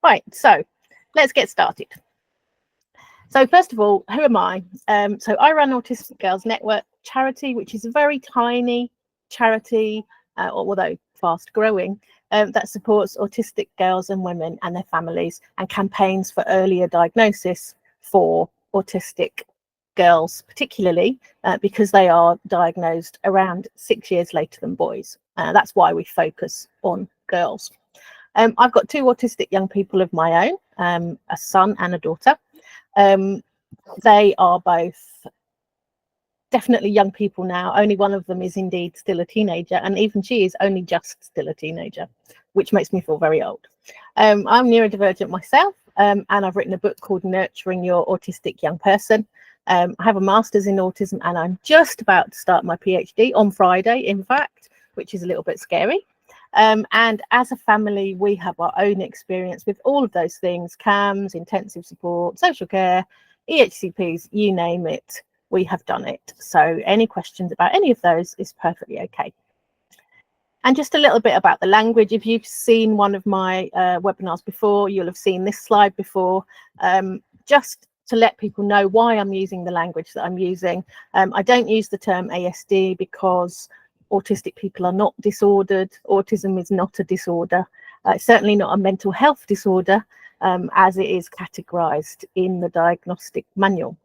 Right, so let's get started. So first of all, who am I? So I run Autistic Girls Network charity, which is a very tiny charity, although fast growing, that supports autistic girls and women and their families and campaigns for earlier diagnosis for autistic girls, particularly because they are diagnosed around 6 years later than boys. That's why we focus on girls. I've got two autistic young people of my own, a son and a daughter. They are both definitely young people now. Only one of them is indeed still a teenager, and even she is only just still a teenager, which makes me feel very old. I'm neurodivergent myself, and I've written a book called Nurturing Your Autistic Young Person. I have a master's in autism, and I'm just about to start my PhD on Friday, in fact, which is a little bit scary. And as a family, we have our own experience with all of those things: CAMS, intensive support, social care, EHCPs, you name it, we have done it. So any questions about any of those is perfectly okay. And just a little bit about the language. If you've seen one of my webinars before, you'll have seen this slide before. Just to let people know why I'm using the language that I'm using. I don't use the term ASD because autistic people are not disordered. Autism is not a disorder. It's certainly not a mental health disorder, as it is categorized in the diagnostic manual.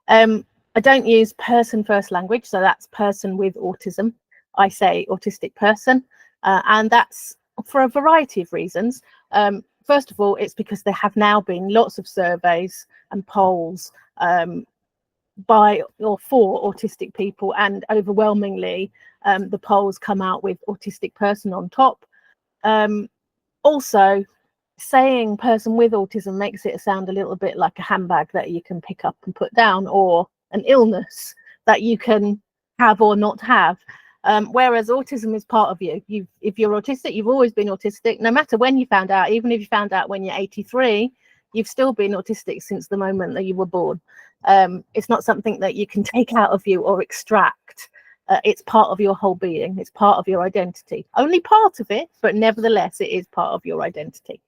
I don't use person first language, so that's person with autism. I say autistic person, and that's for a variety of reasons. First of all, it's because there have now been lots of surveys and polls by or for autistic people, and overwhelmingly the polls come out with autistic person on top. Also, saying person with autism makes it sound a little bit like a handbag that you can pick up and put down, or an illness that you can have or not have. Whereas autism is part of you. If you're autistic, you've always been autistic, no matter when you found out. Even if you found out when you're 83, you've still been autistic since the moment that you were born. It's not something that you can take out of you or extract. It's part of your whole being. It's part of your identity. Only part of it, but nevertheless, it is part of your identity.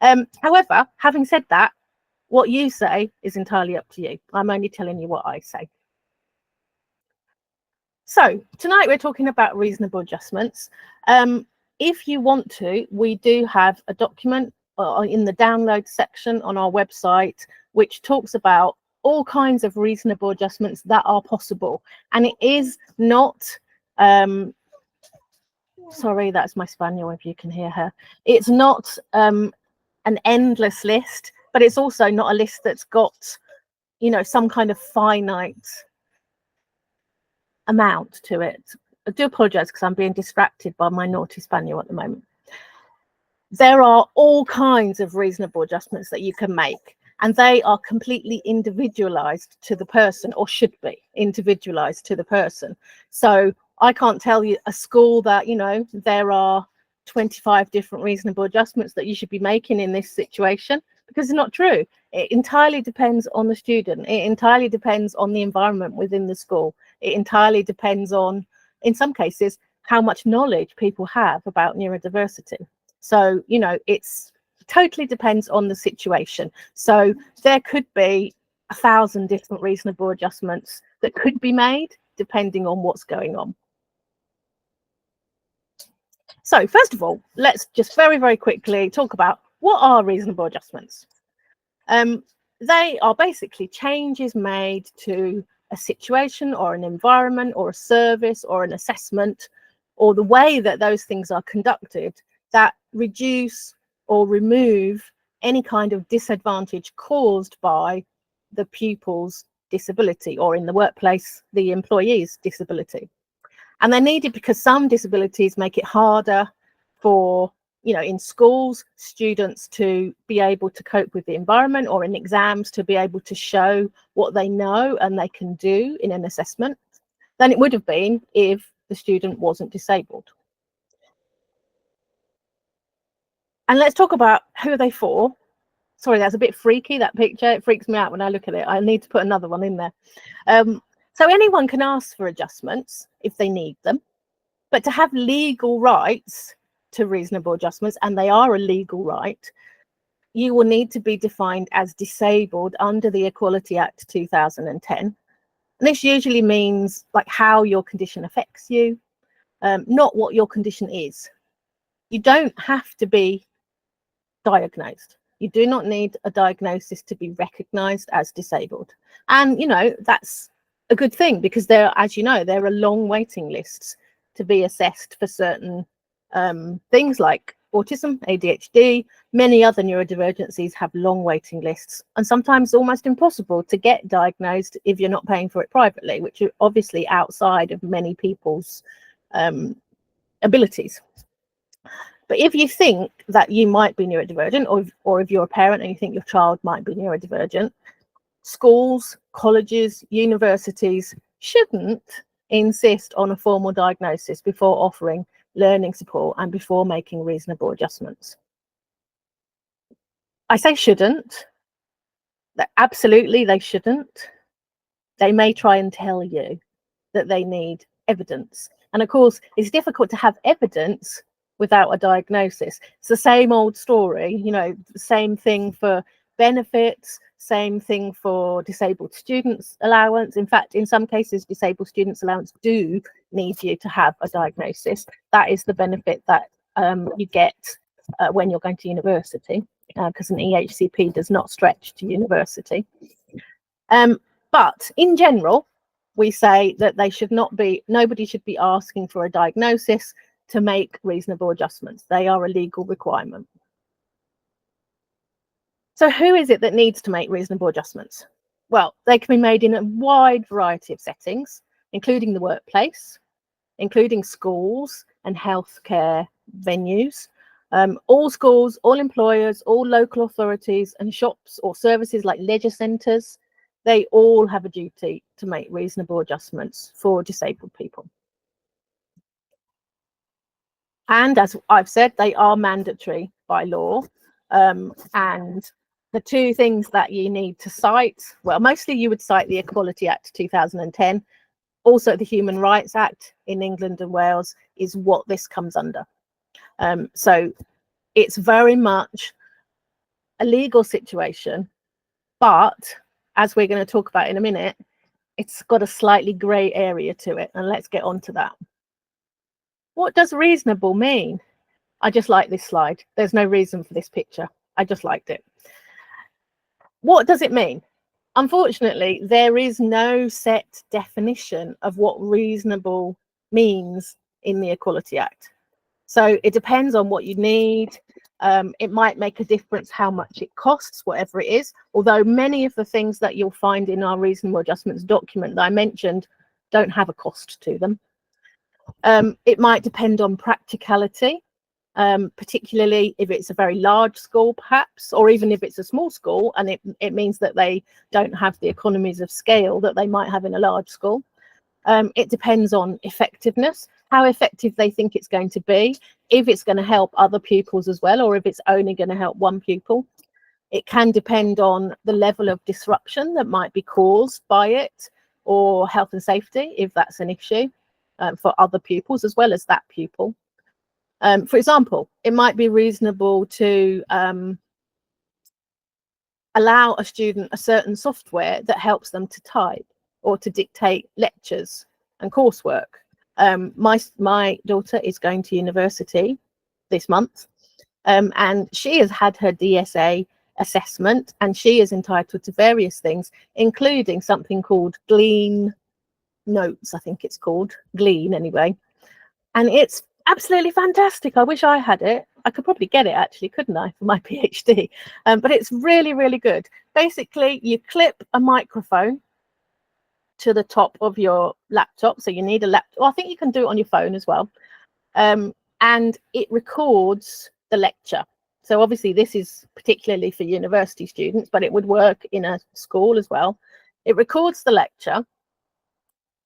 However, having said that, what you say is entirely up to you. I'm only telling you what I say. So tonight we're talking about reasonable adjustments. If you want to, we do have a document in the download section on our website, which talks about all kinds of reasonable adjustments that are possible. And it is not, sorry, that's my spaniel, if you can hear her. It's not an endless list, but it's also not a list that's got, you know, some kind of finite amount to it. I do apologize because I'm being distracted by my naughty spaniel at the moment. There are all kinds of reasonable adjustments that you can make, and they are completely individualized to the person, or should be individualized to the person. So I can't tell you a school that, you know, there are 25 different reasonable adjustments that you should be making in this situation, because it's not true. It entirely depends on the student. It entirely depends on the environment within the school. It entirely depends on, in some cases, how much knowledge people have about neurodiversity. So, you know, it's totally depends on the situation. So there could be 1,000 different reasonable adjustments that could be made depending on what's going on. So first of all, let's just very, very quickly talk about what are reasonable adjustments. They are basically changes made to a situation or an environment or a service or an assessment, or the way that those things are conducted, that reduce or remove any kind of disadvantage caused by the pupil's disability, or in the workplace, the employee's disability. And they're needed because some disabilities make it harder for, you know, in schools, students to be able to cope with the environment, or in exams to be able to show what they know and they can do in an assessment, than it would have been if the student wasn't disabled. And let's talk about who are they for. Sorry, that's a bit freaky, that picture. It freaks me out when I look at it. I need to put another one in there. So anyone can ask for adjustments if they need them, but to have legal rights to reasonable adjustments, and they are a legal right, you will need to be defined as disabled under the Equality Act 2010. And this usually means like how your condition affects you, not what your condition is. You don't have to be diagnosed. You do not need a diagnosis to be recognised as disabled. And, you know, that's a good thing, because there, as you know, there are long waiting lists to be assessed for certain things like autism, ADHD. Many other neurodivergencies have long waiting lists, and sometimes almost impossible to get diagnosed if you're not paying for it privately, which are obviously outside of many people's abilities. But if you think that you might be neurodivergent, or if you're a parent and you think your child might be neurodivergent, schools, colleges, universities shouldn't insist on a formal diagnosis before offering learning support and before making reasonable adjustments. I say shouldn't. Absolutely, they shouldn't. They may try and tell you that they need evidence. And of course, it's difficult to have evidence without a diagnosis. It's the same old story, you know, the same thing for benefits, same thing for disabled students allowance. In fact, in some cases, disabled students allowance do need you to have a diagnosis. That is the benefit that you get when you're going to university, because an EHCP does not stretch to university. But in general, we say that nobody should be asking for a diagnosis to make reasonable adjustments. They are a legal requirement. So who is it that needs to make reasonable adjustments? Well, they can be made in a wide variety of settings, including the workplace, including schools and healthcare venues. All schools, all employers, all local authorities and shops or services like leisure centres, they all have a duty to make reasonable adjustments for disabled people. And as I've said, they are mandatory by law. And the two things that you need to cite, well, mostly you would cite the Equality Act 2010. Also, the Human Rights Act in England and Wales is what this comes under. So it's very much a legal situation, but as we're going to talk about in a minute, it's got a slightly grey area to it, and let's get on to that. What does reasonable mean? I just like this slide. There's no reason for this picture. I just liked it. What does it mean? Unfortunately, there is no set definition of what reasonable means in the Equality Act. So it depends on what you need. It might make a difference how much it costs, whatever it is, although many of the things that you'll find in our reasonable adjustments document that I mentioned don't have a cost to them. It might depend on practicality, particularly if it's a very large school, perhaps, or even if it's a small school, and it means that they don't have the economies of scale that they might have in a large school. It depends on effectiveness, how effective they think it's going to be, if it's going to help other pupils as well, or if it's only going to help one pupil. It can depend on the level of disruption that might be caused by it, or health and safety, if that's an issue for other pupils as well as that pupil. For example, it might be reasonable to allow a student a certain software that helps them to type or to dictate lectures and coursework. My daughter is going to university this month, and she has had her DSA assessment, and she is entitled to various things, including something called Glean Notes. I think it's called Glean anyway, and it's absolutely fantastic. I wish I had it. I could probably get it actually, couldn't I, for my PhD? But it's really, really good. Basically, you clip a microphone to the top of your laptop. So you need a laptop. Well, I think you can do it on your phone as well. And it records the lecture. So obviously this is particularly for university students, but it would work in a school as well. It records the lecture.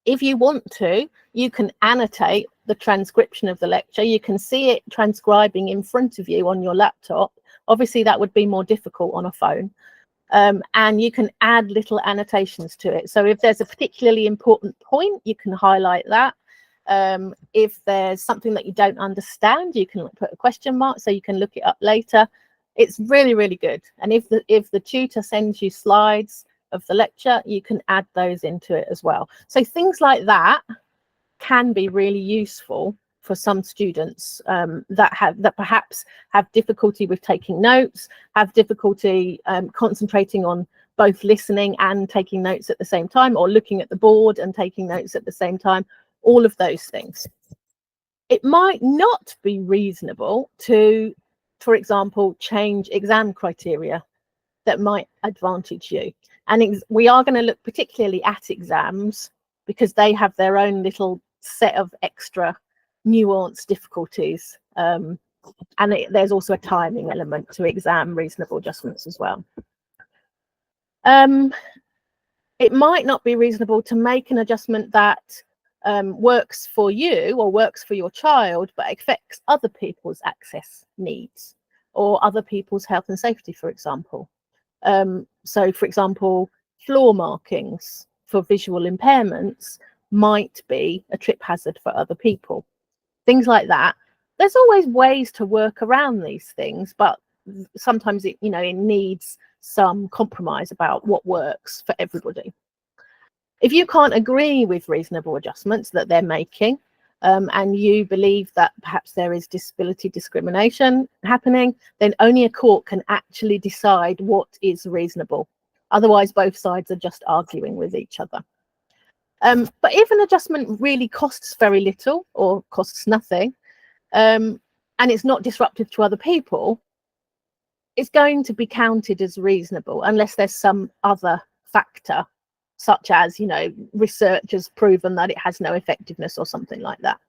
If you want to, you can annotate the transcription of the lecture. You can see it transcribing in front of you on your laptop. Obviously, that would be more difficult on a phone. And you can add little annotations to it. So if there's a particularly important point, you can highlight that. If there's something that you don't understand, you can put a question mark so you can look it up later. It's really, really good. And if the tutor sends you slides of the lecture, you can add those into it as well. So things like that can be really useful for some students that perhaps have difficulty with taking notes, have difficulty concentrating on both listening and taking notes at the same time, or looking at the board and taking notes at the same time, all of those things. It might not be reasonable to, for example, change exam criteria that might advantage you. And we are going to look particularly at exams because they have their own little set of extra nuanced difficulties. And there's also a timing element to exam reasonable adjustments as well. It might not be reasonable to make an adjustment that works for you or works for your child, but affects other people's access needs or other people's health and safety, for example. So, for example, floor markings for visual impairments might be a trip hazard for other people. Things like that. There's always ways to work around these things, but sometimes it needs some compromise about what works for everybody. If you can't agree with reasonable adjustments that they're making, and you believe that perhaps there is disability discrimination happening, then only a court can actually decide what is reasonable. Otherwise, both sides are just arguing with each other. But if an adjustment really costs very little or costs nothing, and it's not disruptive to other people, it's going to be counted as reasonable unless there's some other factor, such as, research has proven that it has no effectiveness or something like that.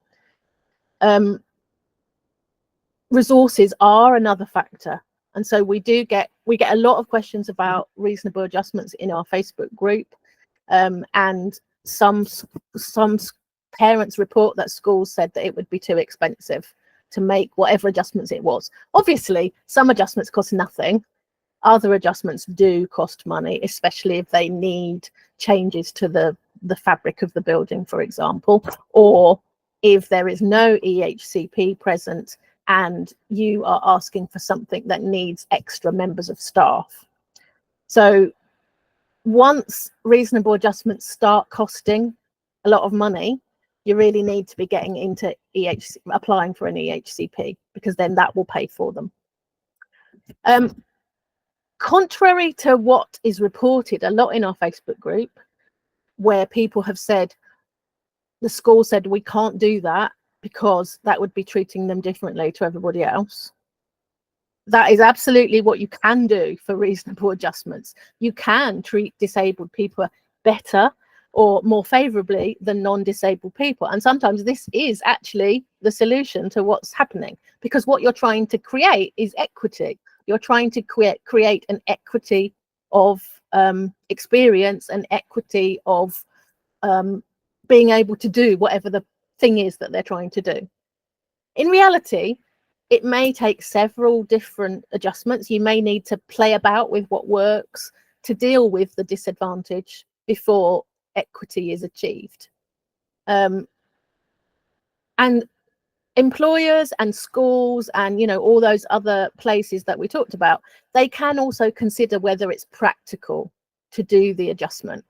Resources are another factor. And so we get a lot of questions about reasonable adjustments in our Facebook group. And some parents report that schools said that it would be too expensive to make whatever adjustments it was. Obviously, some adjustments cost nothing. Other adjustments do cost money, especially if they need changes to the fabric of the building, for example, or if there is no EHCP present and you are asking for something that needs extra members of staff. So once reasonable adjustments start costing a lot of money, you really need to be getting into applying for an EHCP, because then that will pay for them. Contrary to what is reported a lot in our Facebook group, where people have said, the school said we can't do that because that would be treating them differently to everybody else. That is absolutely what you can do for reasonable adjustments. You can treat disabled people better or more favorably than non-disabled people. And sometimes this is actually the solution to what's happening, because what you're trying to create is equity. You're trying to create an equity of experience, an equity of being able to do whatever the thing is that they're trying to do. In reality, it may take several different adjustments. You may need to play about with what works to deal with the disadvantage before equity is achieved. And employers and schools and all those other places that we talked about, they can also consider whether it's practical to do the adjustment.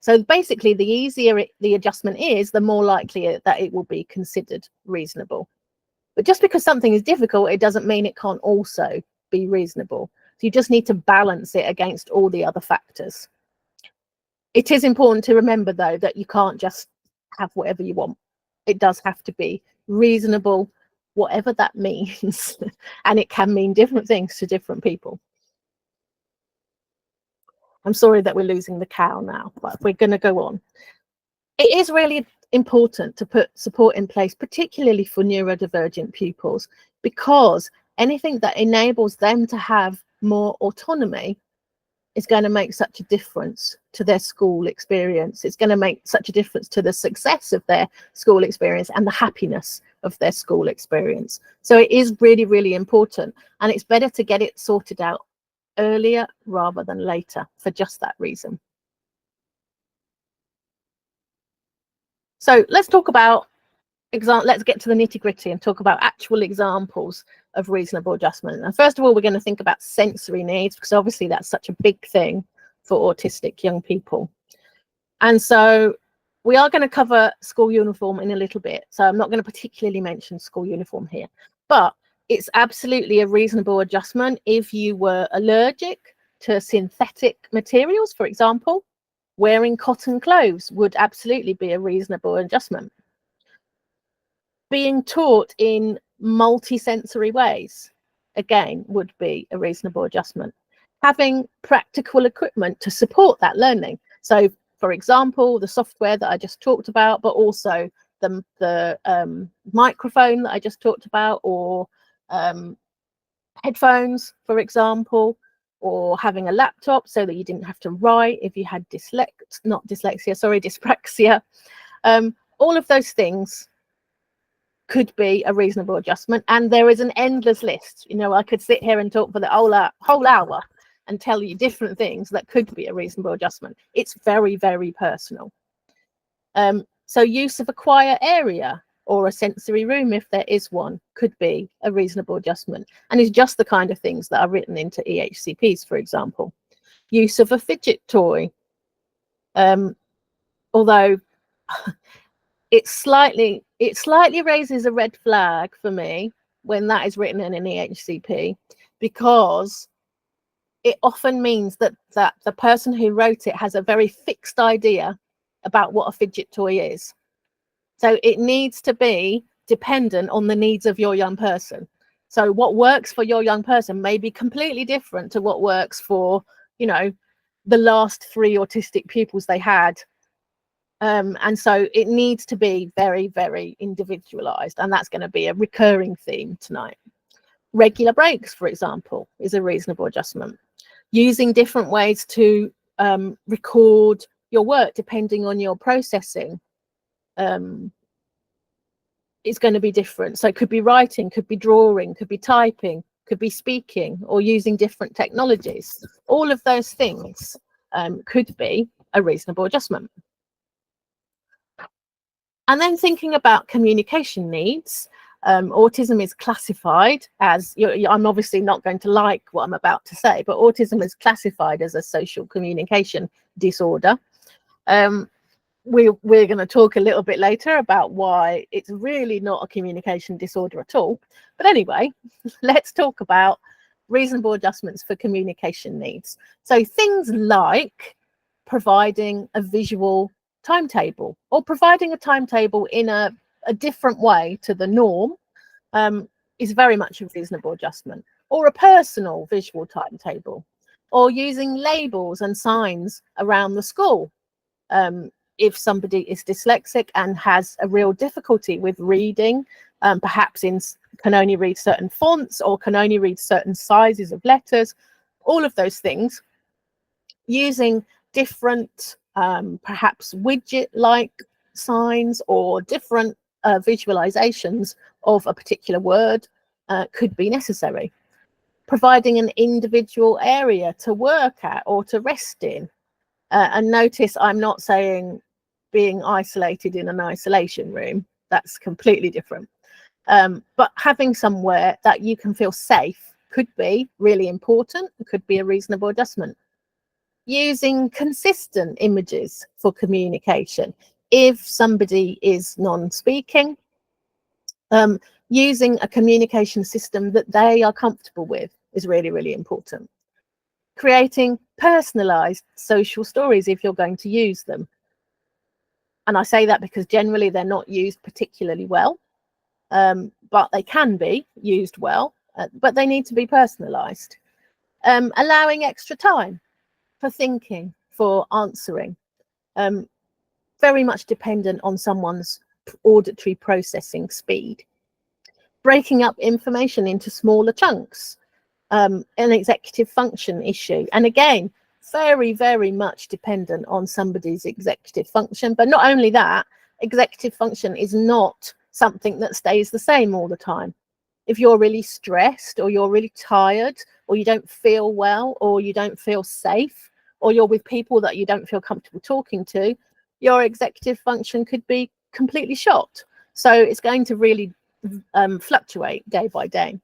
So basically, the easier the adjustment is, the more likely that it will be considered reasonable. But just because something is difficult, it doesn't mean it can't also be reasonable. So you just need to balance it against all the other factors. It is important to remember, though, that you can't just have whatever you want. It does have to be reasonable, whatever that means. And it can mean different things to different people. I'm sorry that we're losing the cow now, but we're going to go on. It is really important to put support in place, particularly for neurodivergent pupils, because anything that enables them to have more autonomy is going to make such a difference to their school experience. It's going to make such a difference to the success of their school experience and the happiness of their school experience. So it is really, really important, and it's better to get it sorted out earlier rather than later for just that reason. So let's talk about let's get to the nitty-gritty and talk about actual examples of reasonable adjustment. And first of all, we're going to think about sensory needs, because obviously that's such a big thing for autistic young people. And so we are going to cover school uniform in a little bit. So I'm not going to particularly mention school uniform here, but it's absolutely a reasonable adjustment if you were allergic to synthetic materials, for example. Wearing cotton clothes would absolutely be a reasonable adjustment. Being taught in multi-sensory ways, again, would be a reasonable adjustment. Having practical equipment to support that learning. So, for example, the software that I just talked about, but also the microphone that I just talked about, or headphones, for example, or having a laptop so that you didn't have to write if you had dyspraxia. All of those things could be a reasonable adjustment, and there is an endless list. You know, I could sit here and talk for the whole hour and tell you different things that could be a reasonable adjustment. It's very, very personal. So use of a quiet area or a sensory room, if there is one, could be a reasonable adjustment, and is just the kind of things that are written into EHCPs, for example. Use of a fidget toy, although it slightly raises a red flag for me when that is written in an EHCP, because it often means that the person who wrote it has a very fixed idea about what a fidget toy is. So it needs to be dependent on the needs of your young person. So what works for your young person may be completely different to what works for, you know, the last 3 autistic pupils they had. And so it needs to be very, very individualized, and that's going to be a recurring theme tonight. Regular breaks, for example, is a reasonable adjustment. Using different ways to record your work depending on your processing is going to be different. So it could be writing, could be drawing, could be typing, could be speaking, or using different technologies. All of those things could be a reasonable adjustment. And then thinking about communication needs, autism is classified as, I'm obviously not going to like what I'm about to say, but autism is classified as a social communication disorder. We're going to talk a little bit later about why it's really not a communication disorder at all. But anyway, let's talk about reasonable adjustments for communication needs. So things like providing a visual timetable, or providing a timetable in a different way to the norm, is very much a reasonable adjustment. Or a personal visual timetable, or using labels and signs around the school. If somebody is dyslexic and has a real difficulty with reading, perhaps can only read certain fonts or can only read certain sizes of letters, all of those things, using different perhaps widget-like signs or different visualizations of a particular word could be necessary. Providing an individual area to work at or to rest in. And notice I'm not saying being isolated in an isolation room. That's completely different. But having somewhere that you can feel safe could be really important. It could be a reasonable adjustment. Using consistent images for communication. If somebody is non-speaking, using a communication system that they are comfortable with is really, really important. Creating personalized social stories if you're going to use them. And I say that because generally they're not used particularly well, but they can be used well, but they need to be personalized. Allowing extra time for thinking, for answering, very much dependent on someone's auditory processing speed. Breaking up information into smaller chunks, an executive function issue. And again, very, very much dependent on somebody's executive function. But not only that, executive function is not something that stays the same all the time. If you're really stressed, or you're really tired, or you don't feel well, or you don't feel safe, or you're with people that you don't feel comfortable talking to, your executive function could be completely shot. So it's going to really fluctuate day by day.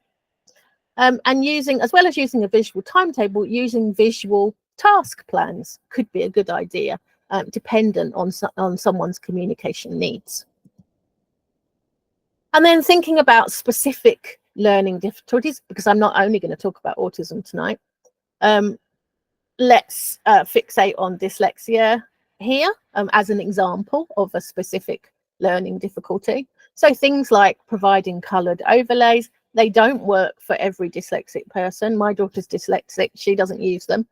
And using, as well as using a visual timetable, using visual task plans could be a good idea, dependent on someone's communication needs. And then thinking about specific learning difficulties, because I'm not only going to talk about autism tonight. Let's fixate on dyslexia here as an example of a specific learning difficulty. So things like providing coloured overlays, they don't work for every dyslexic person. My daughter's dyslexic, she doesn't use them.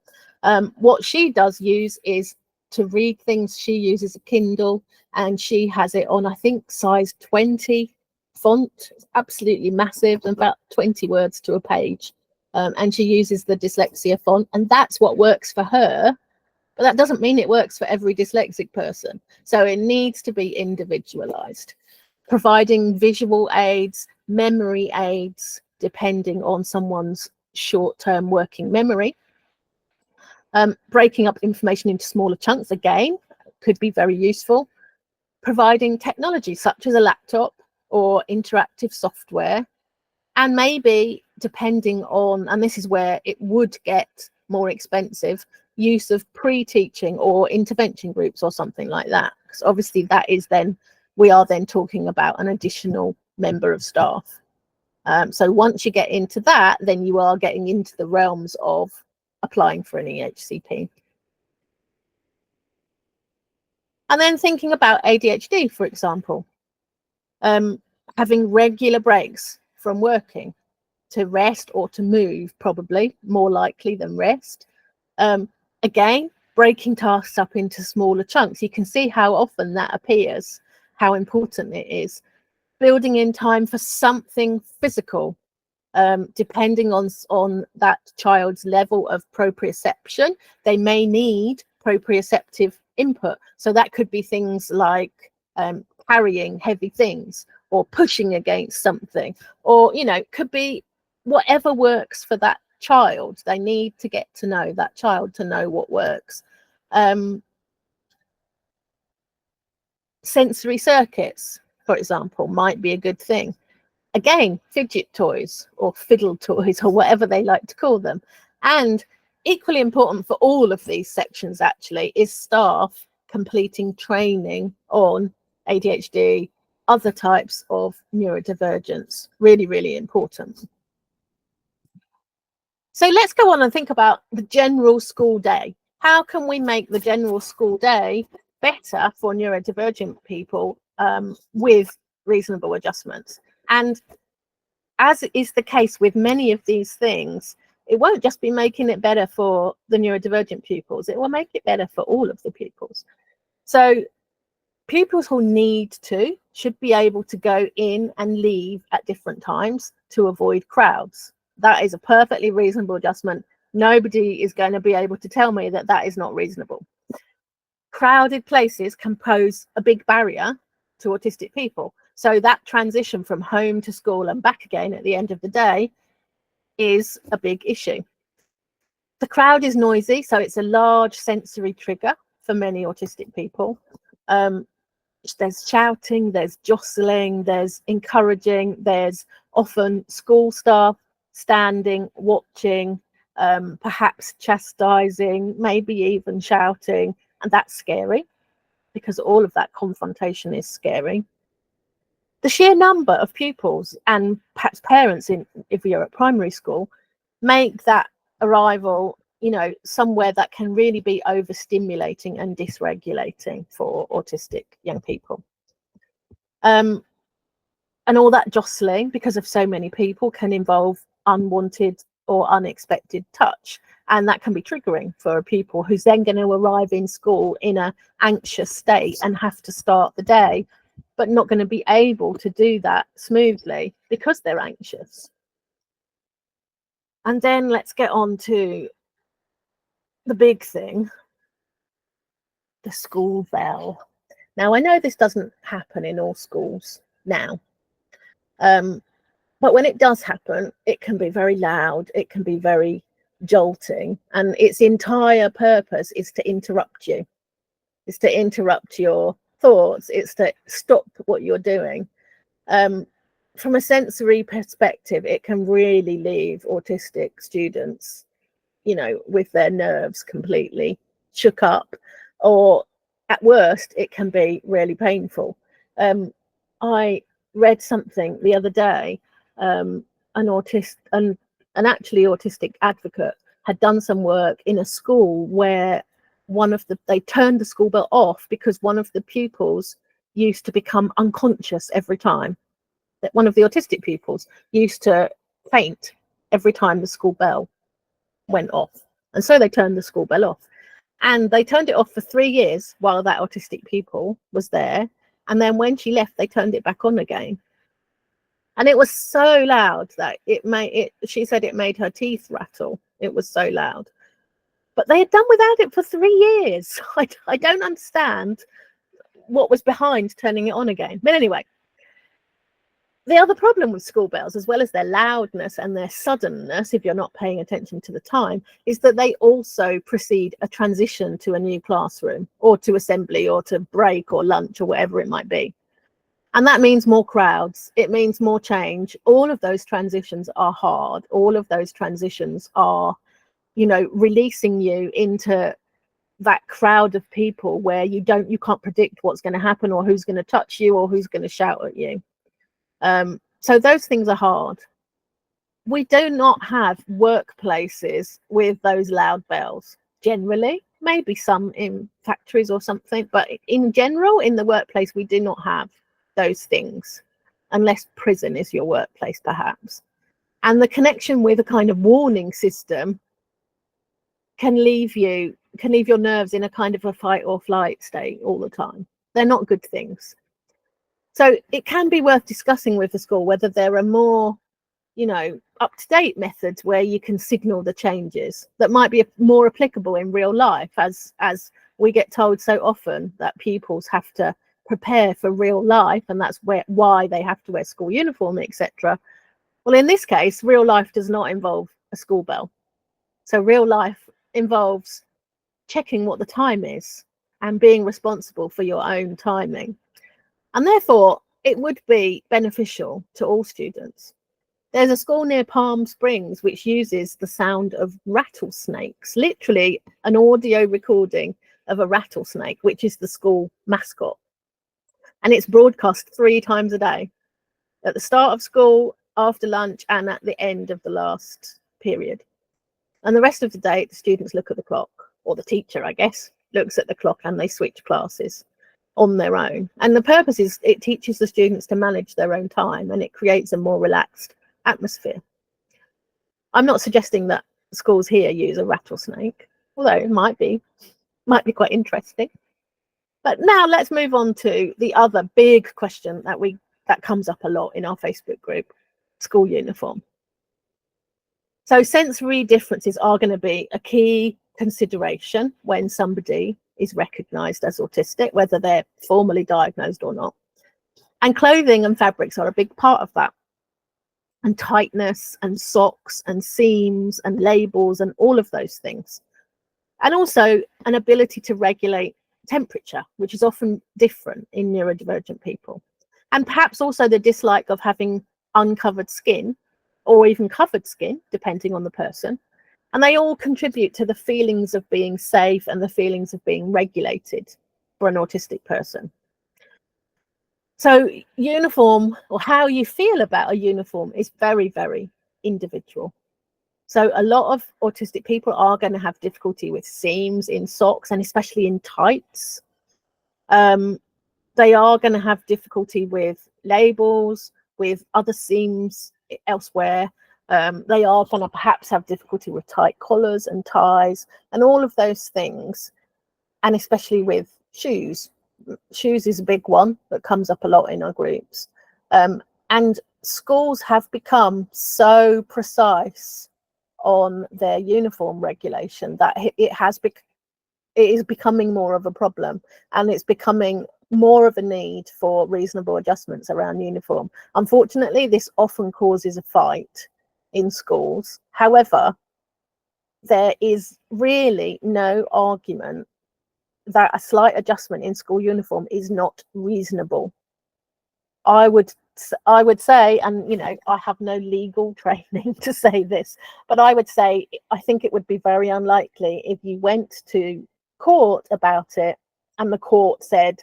What she does use is to read things. She uses a Kindle and she has it on, I think, size 20 font. It's absolutely massive, and about 20 words to a page. And she uses the dyslexia font, and that's what works for her, but that doesn't mean it works for every dyslexic person. So it needs to be individualized, providing visual aids, memory aids, depending on someone's short-term working memory. Breaking up information into smaller chunks, again, could be very useful. Providing technology such as a laptop or interactive software. And maybe, depending on, and this is where it would get more expensive, use of pre-teaching or intervention groups or something like that. Because obviously that is then, we are then talking about an additional member of staff. So once you get into that, then you are getting into the realms of applying for an EHCP. And then thinking about ADHD, for example, having regular breaks from working to rest or to move, probably more likely than rest. Again, breaking tasks up into smaller chunks. You can see how often that appears, how important it is. Building in time for something physical, depending on that child's level of proprioception. They may need proprioceptive input. So that could be things like carrying heavy things or pushing against something, or, you know, could be whatever works for that child. They need to get to know that child to know what works. Sensory circuits, for example, might be a good thing. Again, fidget toys or fiddle toys or whatever they like to call them. And equally important for all of these sections actually is staff completing training on ADHD, other types of neurodivergence. Really, really important. So let's go on and think about the general school day. How can we make the general school day better for neurodivergent people with reasonable adjustments? And as is the case with many of these things, it won't just be making it better for the neurodivergent pupils, it will make it better for all of the pupils. So pupils who need to should be able to go in and leave at different times to avoid crowds. That is a perfectly reasonable adjustment. Nobody is going to be able to tell me that that is not reasonable. Crowded places can pose a big barrier to autistic people. So that transition from home to school and back again at the end of the day is a big issue. The crowd is noisy, so it's a large sensory trigger for many autistic people. There's shouting, there's jostling, there's encouraging, there's often school staff standing, watching, perhaps chastising, maybe even shouting, and that's scary because all of that confrontation is scary. The sheer number of pupils and perhaps parents, if you're at primary school, make that arrival, you know, somewhere that can really be overstimulating and dysregulating for autistic young people. And all that jostling, because of so many people, can involve unwanted or unexpected touch, and that can be triggering for a pupil who's then going to arrive in school in an anxious state and have to start the day, but not going to be able to do that smoothly because they're anxious. And then let's get on to the big thing, the school bell. Now, I know this doesn't happen in all schools now, but when it does happen, it can be very loud, it can be very jolting, and its entire purpose is to interrupt you. It's to interrupt your thoughts, it's to stop what you're doing. from a sensory perspective, it can really leave autistic students, you know, with their nerves completely shook up, or at worst, it can be really painful. I read something the other day. An actually autistic advocate had done some work in a school where they turned the school bell off because one of the pupils used to become unconscious every time. That one of the autistic pupils used to faint every time the school bell went off. And so they turned the school bell off. And they turned it off for 3 years while that autistic pupil was there. And then when she left, they turned it back on again. And it was so loud that she said it made her teeth rattle. It was so loud. But they had done without it for 3 years. I don't understand what was behind turning it on again. But anyway, the other problem with school bells, as well as their loudness and their suddenness, if you're not paying attention to the time, is that they also precede a transition to a new classroom or to assembly or to break or lunch or whatever it might be. And that means more crowds. It means more change. All of those transitions are hard. All of those transitions are, you know, releasing you into that crowd of people where you can't predict what's going to happen or who's going to touch you or who's going to shout at you. So those things are hard. We do not have workplaces with those loud bells generally, maybe some in factories or something, but in general, in the workplace, we do not have those things, unless prison is your workplace, perhaps. And the connection with a kind of warning system can leave your nerves in a kind of a fight or flight state all the time. They're not good things. So it can be worth discussing with the school whether there are more, you know, up-to-date methods where you can signal the changes that might be more applicable in real life, as we get told so often that pupils have to prepare for real life, and that's why they have to wear school uniform, etc. Well, in this case, real life does not involve a school bell. So real life involves checking what the time is and being responsible for your own timing. And therefore, it would be beneficial to all students. There's a school near Palm Springs which uses the sound of rattlesnakes, literally an audio recording of a rattlesnake, which is the school mascot. And it's broadcast 3 times a day, at the start of school, after lunch, and at the end of the last period. And the rest of the day, the students look at the clock, or the teacher, I guess, looks at the clock, and they switch classes on their own. And the purpose is it teaches the students to manage their own time, and it creates a more relaxed atmosphere. I'm not suggesting that schools here use a rattlesnake, although it might be quite interesting. But now let's move on to the other big question that comes up a lot in our Facebook group: school uniform. So sensory differences are going to be a key consideration when somebody is recognised as autistic, whether they're formally diagnosed or not. And clothing and fabrics are a big part of that. And tightness and socks and seams and labels and all of those things. And also an ability to regulate temperature, which is often different in neurodivergent people. And perhaps also the dislike of having uncovered skin or even covered skin, depending on the person. And they all contribute to the feelings of being safe and the feelings of being regulated for an autistic person. So uniform, or how you feel about a uniform, is very, very individual. So a lot of autistic people are going to have difficulty with seams in socks, and especially in tights. They are going to have difficulty with labels, with other seams elsewhere. They are going to perhaps have difficulty with tight collars and ties and all of those things, and especially with shoes. Shoes is a big one that comes up a lot in our groups. And schools have become so precise on their uniform regulation that it is becoming more of a problem, and it's becoming more of a need for reasonable adjustments around uniform. Unfortunately, this often causes a fight in schools. However, there is really no argument that a slight adjustment in school uniform is not reasonable. I would I would say, and you know, I have no legal training to say this, but I would say I think it would be very unlikely if you went to court about it and the court said,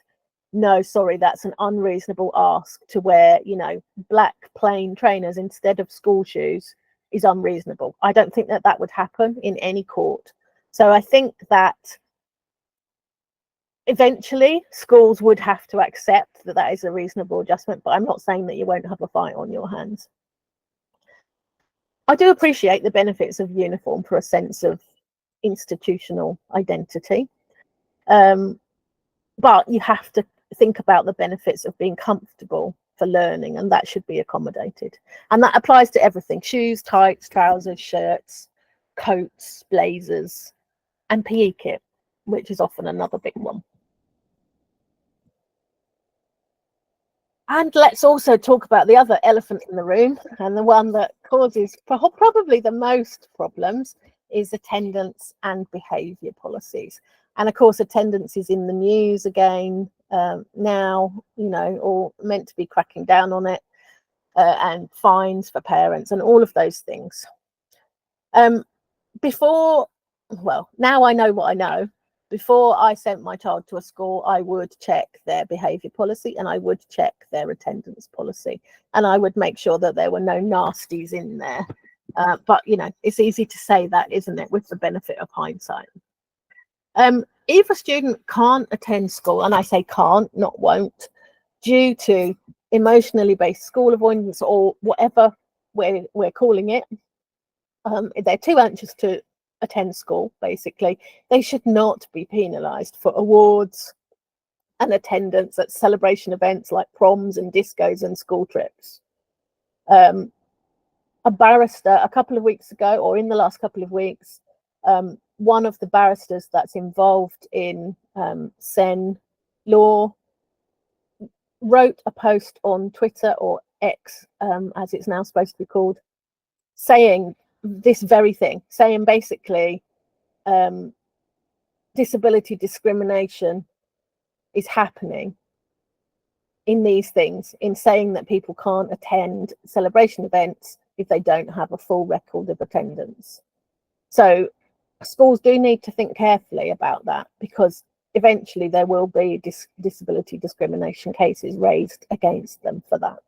no, sorry, that's an unreasonable ask to wear, you know, black plain trainers instead of school shoes is unreasonable. I don't think that that would happen in any court. So I think that eventually schools would have to accept that that is a reasonable adjustment, but I'm not saying that you won't have a fight on your hands. I do appreciate the benefits of uniform for a sense of institutional identity, but you have to think about the benefits of being comfortable for learning, and that should be accommodated. And that applies to everything: shoes, tights, trousers, shirts, coats, blazers, and PE kit, which is often another big one. And let's also talk about the other elephant in the room, and the one that causes probably the most problems is attendance and behaviour policies. And of course, attendance is in the news again now, you know, or meant to be cracking down on it, and fines for parents and all of those things. Before, well, now I know what I know. Before I sent my child to a school, I would check their behaviour policy and I would check their attendance policy, and I would make sure that there were no nasties in there. But, you know, it's easy to say that, isn't it, with the benefit of hindsight. If a student can't attend school, and I say can't, not won't, due to emotionally based school avoidance or whatever we're calling it, they're too anxious to attend school, basically, they should not be penalised for awards and attendance at celebration events like proms and discos and school trips. A barrister a couple of weeks ago, or in the last couple of weeks, one of the barristers that's involved in SEN law wrote a post on Twitter, or X, as it's now supposed to be called, saying this very thing, saying basically disability discrimination is happening in these things, in saying that people can't attend celebration events if they don't have a full record of attendance. So schools do need to think carefully about that, because eventually there will be disability discrimination cases raised against them for that.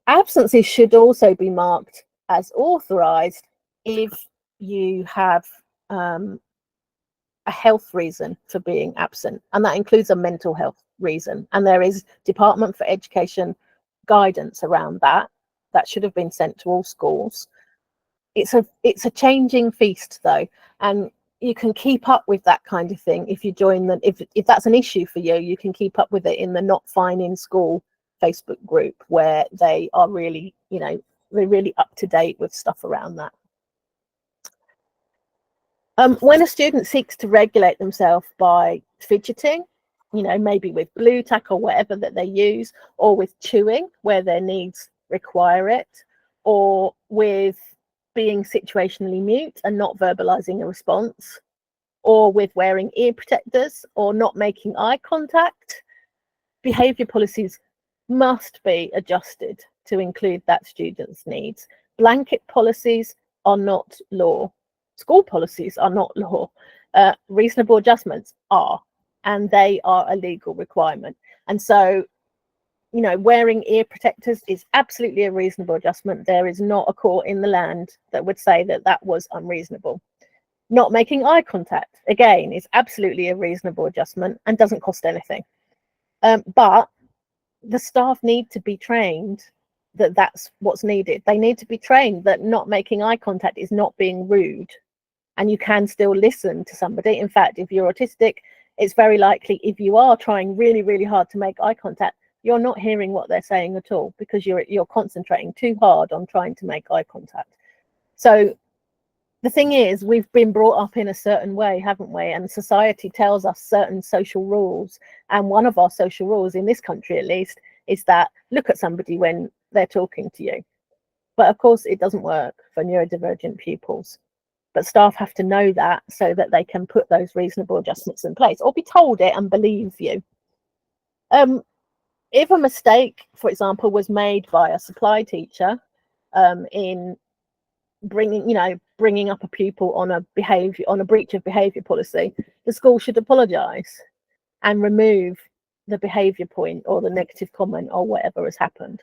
Absences should also be marked as authorised if you have a health reason for being absent, and that includes a mental health reason. And there is Department for Education guidance around that. That should have been sent to all schools. It's a changing feast though, and you can keep up with that kind of thing if you join them. If that's an issue for you, you can keep up with it in the Not Fine in School Facebook group, where they are really, you know, they're really up to date with stuff around that. When a student seeks to regulate themselves by fidgeting, you know, maybe with blue tack or whatever that they use, or with chewing where their needs require it, or with being situationally mute and not verbalizing a response, or with wearing ear protectors or not making eye contact, behavior policies must be adjusted to include that student's needs. Blanket policies are not law. School policies are not law. Reasonable adjustments are, and they are a legal requirement. And so, you know, wearing ear protectors is absolutely a reasonable adjustment. There is not a court in the land that would say that that was unreasonable. Not making eye contact, again, is absolutely a reasonable adjustment and doesn't cost anything. But the staff need to be trained that that's what's needed. They need to be trained that not making eye contact is not being rude, and you can still listen to somebody. In fact, if you're autistic, it's very likely if you are trying really, really hard to make eye contact, you're not hearing what they're saying at all, because you're concentrating too hard on trying to make eye contact. So the thing is, we've been brought up in a certain way, haven't we? And society tells us certain social rules. And one of our social rules in this country, at least, is that look at somebody when they're talking to you. But of course, it doesn't work for neurodivergent pupils. But staff have to know that so that they can put those reasonable adjustments in place, or be told it and believe you. if a mistake, for example, was made by a supply teacher in bringing up a pupil on a breach of behaviour policy, the school should apologise and remove the behaviour point or the negative comment or whatever has happened.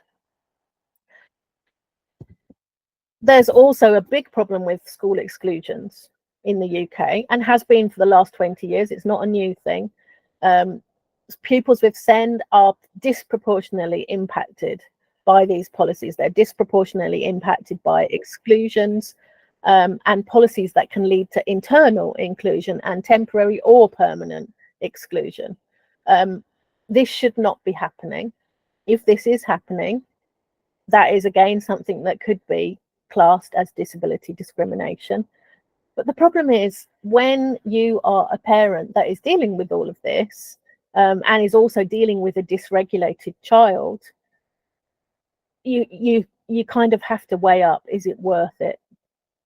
There's also a big problem with school exclusions in the UK, and has been for the last 20 years. It's not a new thing. Pupils with SEND are disproportionately impacted by these policies. They're disproportionately impacted by exclusions and policies that can lead to internal inclusion and temporary or permanent exclusion. This should not be happening. If this is happening, that is again something that could be classed as disability discrimination. But the problem is, when you are a parent that is dealing with all of this and is also dealing with a dysregulated child, you kind of have to weigh up, is it worth it?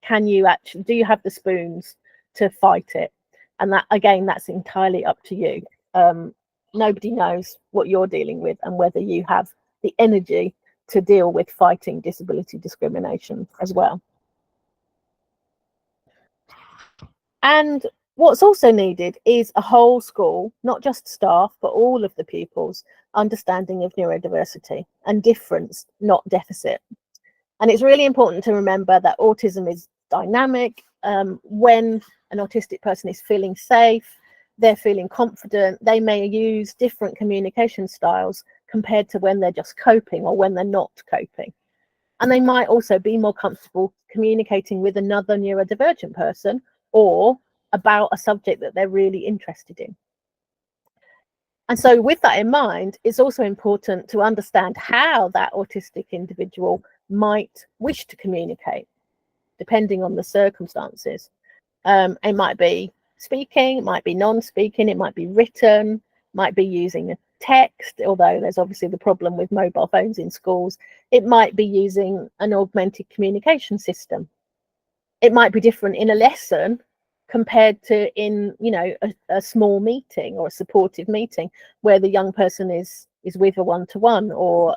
Do you have the spoons to fight it? And that, again, that's entirely up to you. Nobody knows what you're dealing with and whether you have the energy to deal with fighting disability discrimination as well. And what's also needed is a whole school, not just staff, but all of the pupils, understanding of neurodiversity and difference, not deficit. And it's really important to remember that autism is dynamic. When an autistic person is feeling safe, they're feeling confident, they may use different communication styles compared to when they're just coping or when they're not coping. And they might also be more comfortable communicating with another neurodivergent person or about a subject that they're really interested in. And so with that in mind, it's also important to understand how that autistic individual might wish to communicate, depending on the circumstances. It might be speaking, it might be non-speaking, it might be written, might be using a text, although there's obviously the problem with mobile phones in schools. It might be using an augmented communication system. It might be different in a lesson compared to in, you know, a small meeting or a supportive meeting where the young person is with a one-to-one or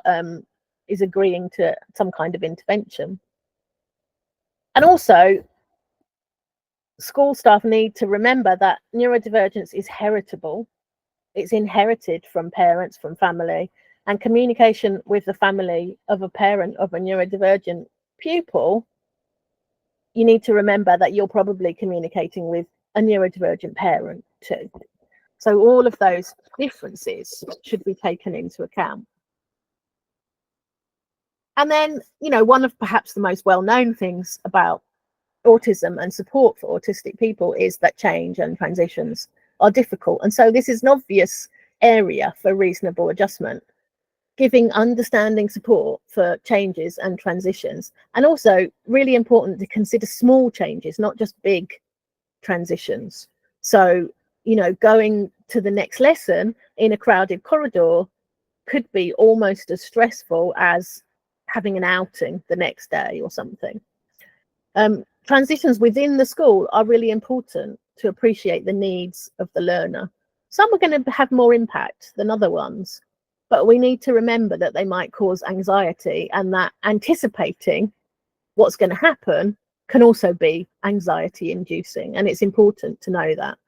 is agreeing to some kind of intervention. And also, school staff need to remember that neurodivergence is heritable. It's inherited from parents, from family, and communication with the family of a parent of a neurodivergent pupil, you need to remember that you're probably communicating with a neurodivergent parent too. So all of those differences should be taken into account. And then, you know, one of perhaps the most well-known things about autism and support for autistic people is that change and transitions are difficult. And so this is an obvious area for reasonable adjustment, giving understanding support for changes and transitions. And also really important to consider small changes, not just big transitions. So, you know, going to the next lesson in a crowded corridor could be almost as stressful as having an outing the next day or something. Transitions within the school are really important to appreciate the needs of the learner. Some are going to have more impact than other ones, but we need to remember that they might cause anxiety, and that anticipating what's going to happen can also be anxiety inducing, and it's important to know that.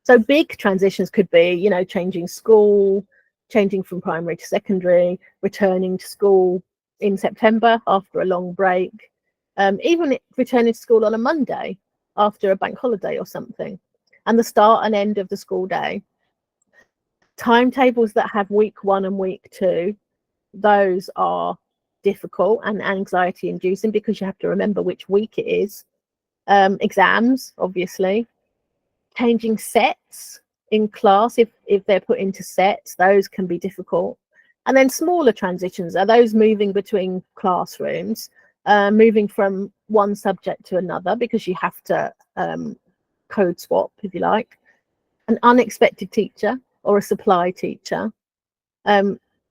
So big transitions could be, you know, changing school, changing from primary to secondary, returning to school in September after a long break, even returning to school on a Monday after a bank holiday or something, and the start and end of the school day. Timetables that have week 1 and week 2, those are difficult and anxiety inducing because you have to remember which week it is. Exams, obviously. Changing sets in class, if they're put into sets, those can be difficult. And then smaller transitions are those moving between classrooms, moving from one subject to another because you have to code swap, if you like. An unexpected teacher or a supply teacher.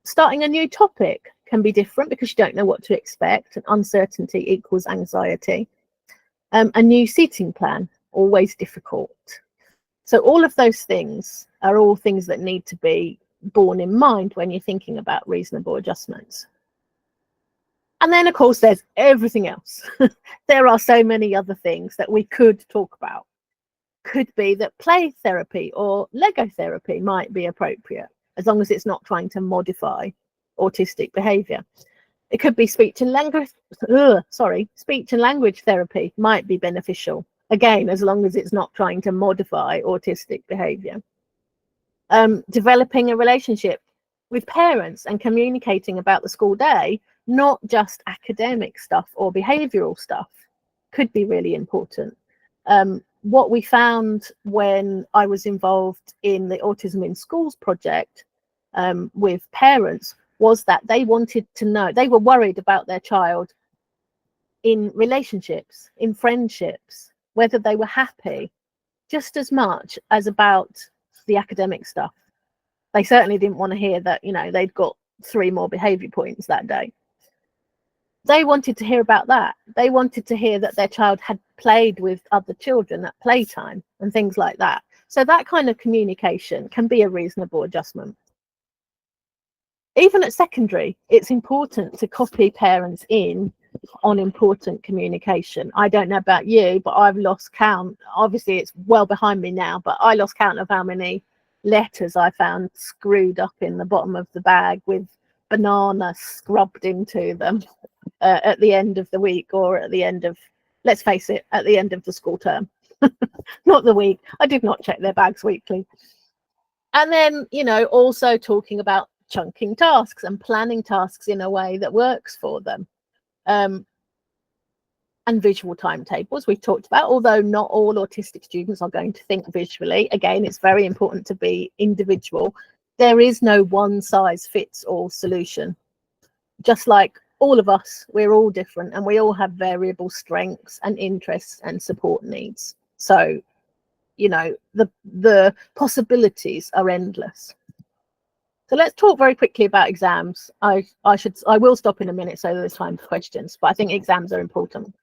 Starting a new topic can be different because you don't know what to expect, and uncertainty equals anxiety. A new seating plan, always difficult. So all of those things are all things that need to be borne in mind when you're thinking about reasonable adjustments. And then, of course, there's everything else. There are so many other things that we could talk about. Could be that play therapy or Lego therapy might be appropriate, as long as it's not trying to modify autistic behavior. It could be speech and language therapy might be beneficial, again, as long as it's not trying to modify autistic behavior. Developing a relationship with parents and communicating about the school day, not just academic stuff or behavioral stuff, could be really important. What we found when I was involved in the Autism in Schools project with parents was that they wanted to know, they were worried about their child in relationships, in friendships, whether they were happy, just as much as about the academic stuff. They certainly didn't want to hear that, you know, they'd got 3 more behavior points that day. They wanted to hear about that. They wanted to hear that their child had played with other children at playtime and things like that. So that kind of communication can be a reasonable adjustment. Even at secondary, it's important to copy parents in on important communication. I don't know about you, but I've lost count. Obviously, it's well behind me now, but I lost count of how many letters I found screwed up in the bottom of the bag with banana scrubbed into them at the end of the week, or at the end of, let's face it, at the end of the school term. Not the week. I did not check their bags weekly. And then, you know, also talking about chunking tasks and planning tasks in a way that works for them. And visual timetables we've talked about, although not all autistic students are going to think visually. Again, it's very important to be individual. There is no one size fits all solution. Just like all of us, we're all different and we all have variable strengths and interests and support needs. So, you know, the possibilities are endless. So let's talk very quickly about exams. I will stop in a minute so there's time for questions, but I think exams are important.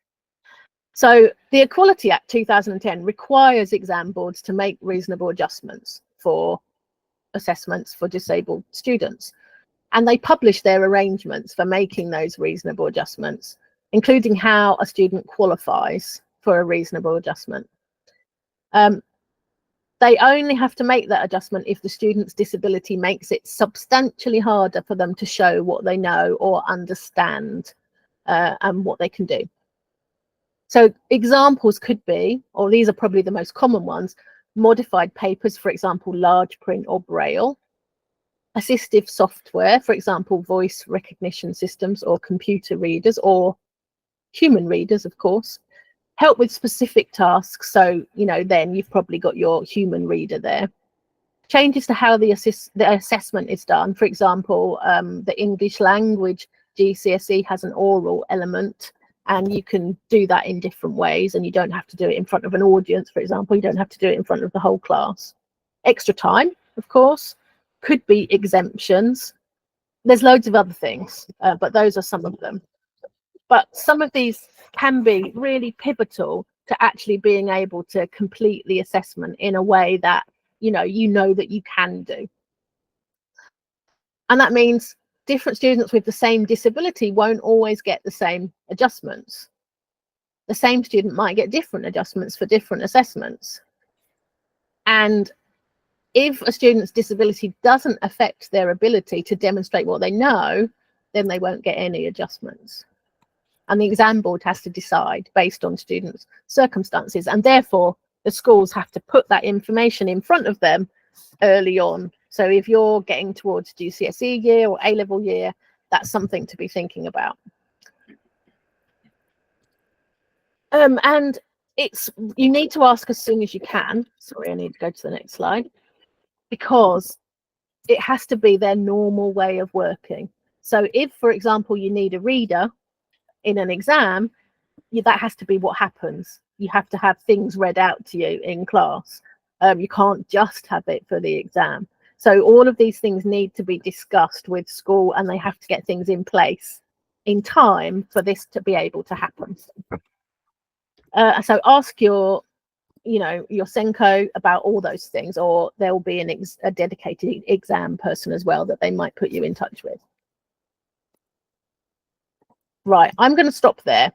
So the Equality Act 2010 requires exam boards to make reasonable adjustments for assessments for disabled students. And they publish their arrangements for making those reasonable adjustments, including how a student qualifies for a reasonable adjustment. They only have to make that adjustment if the student's disability makes it substantially harder for them to show what they know or understand and what they can do. So examples could be, or these are probably the most common ones, modified papers, for example, large print or braille, assistive software, for example, voice recognition systems or computer readers or human readers, of course, help with specific tasks. So, you know, then you've probably got your human reader there. Changes to how the assessment is done. For example, the English language GCSE has an oral element, and you can do that in different ways, and you don't have to do it in front of an audience, for example. You don't have to do it in front of the whole class. Extra time, of course, could be exemptions. There's loads of other things, but those are some of them. But some of these can be really pivotal to actually being able to complete the assessment in a way that you know that you can do. And that means different students with the same disability won't always get the same adjustments. The same student might get different adjustments for different assessments. And if a student's disability doesn't affect their ability to demonstrate what they know, then they won't get any adjustments. And the exam board has to decide based on students' circumstances, and therefore the schools have to put that information in front of them early on. So if you're getting towards GCSE year or A-level year, that's something to be thinking about. And you need to ask as soon as you can. Sorry, I need to go to the next slide, because it has to be their normal way of working. So if, for example, you need a reader in an exam, that has to be what happens. You have to have things read out to you in class. You can't just have it for the exam. So all of these things need to be discussed with school, and they have to get things in place in time for this to be able to happen. So ask your you know, your Senko about all those things, or there will be a dedicated exam person as well that they might put you in touch with. Right, I'm going to stop there.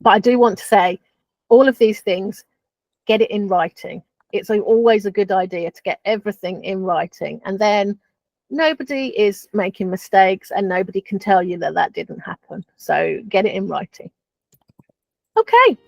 But I do want to say all of these things, get it in writing. It's always a good idea to get everything in writing, and then nobody is making mistakes and nobody can tell you that that didn't happen. So get it in writing. Okay.